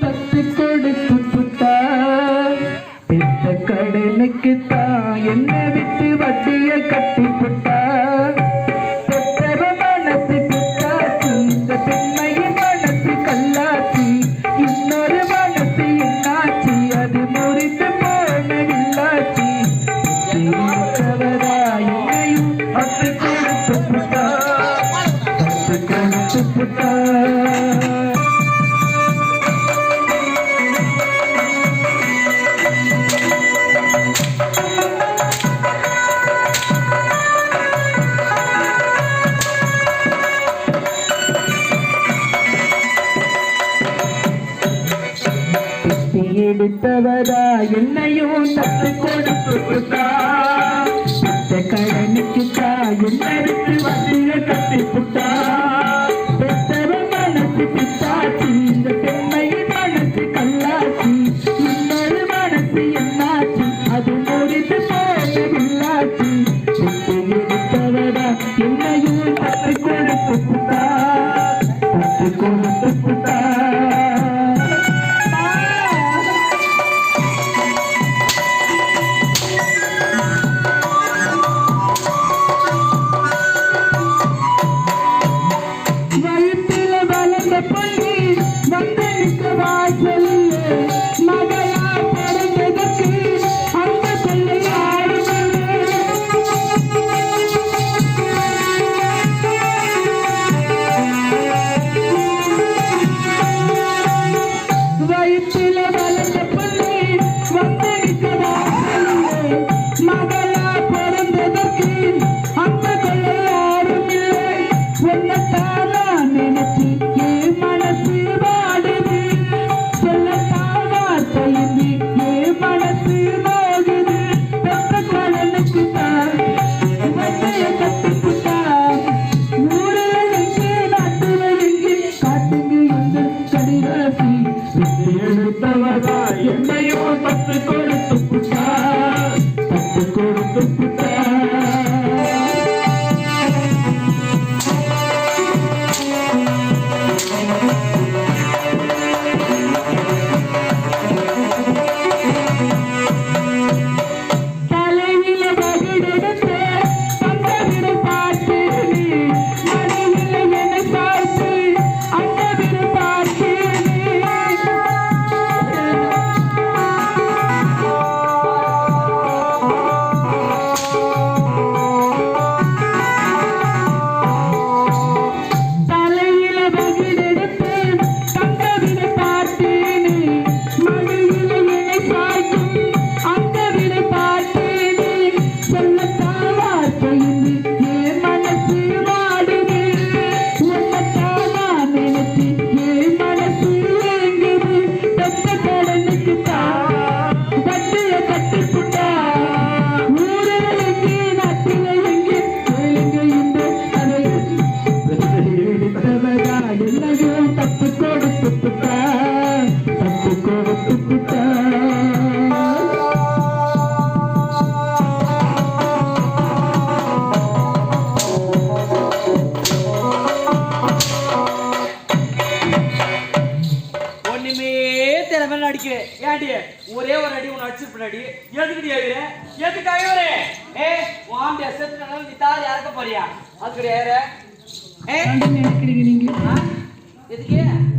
தத்து கொடுத்து புட்டா பெத்த கடனுக்கு தான் என்ன விட்டு வட்டிய கட்டி புட்டா பெத்தவ மனசு புட்டாச்சு இந்த பெண்மையின் மனசு கல்லாச்சு இன்னொரு மனசு என்னாச்சு அது முறித்து போனவில்லாச்சு என்னையும் தத்து கொடுத்து புட்டா தத்து கொடுத்து புட்டா எடுத்தவரா என்னையும் தத்து கொடுத்து புட்டா கடனுக்கு என்ன விட்டு வண்டிய கட்டி புட்டா பெத்தவ மனசு பித்தாச்சு இந்த பெண்மையின் மனசு கல்லாச்சு இன்னொரு மனசு என்னாச்சு அது முடித்து போனவில்லாச்சு எடுத்தவரா என்னையும் தத்து கொடுத்து புட்டா தத்து கொடுத்து புட்டா என்னையும் தத்து கொடுத்து புட்டா தத்து கொடுத்து புட்டா தலையில பகிரெடுத்து தந்த விடு பார்த்து மடியில என்னை பார்த்து அந்த விடு பார்த்து தத்து கொடுத்து புட்டா தத்து கொடுத்து புட்டா ஒண்ணுமே திறமை அடிக்கிற ஏன்டி ஒரே ஒரு அடி உன்னை அடிச்சிருப்படி எதுக்குடி ஆகுற எதுக்காக ஏ வாண்டி செத்துனால நீ தாலி அறக்க போறியா அது கிடையாது நினைக்கிறீங்க நீங்க எதுக்கு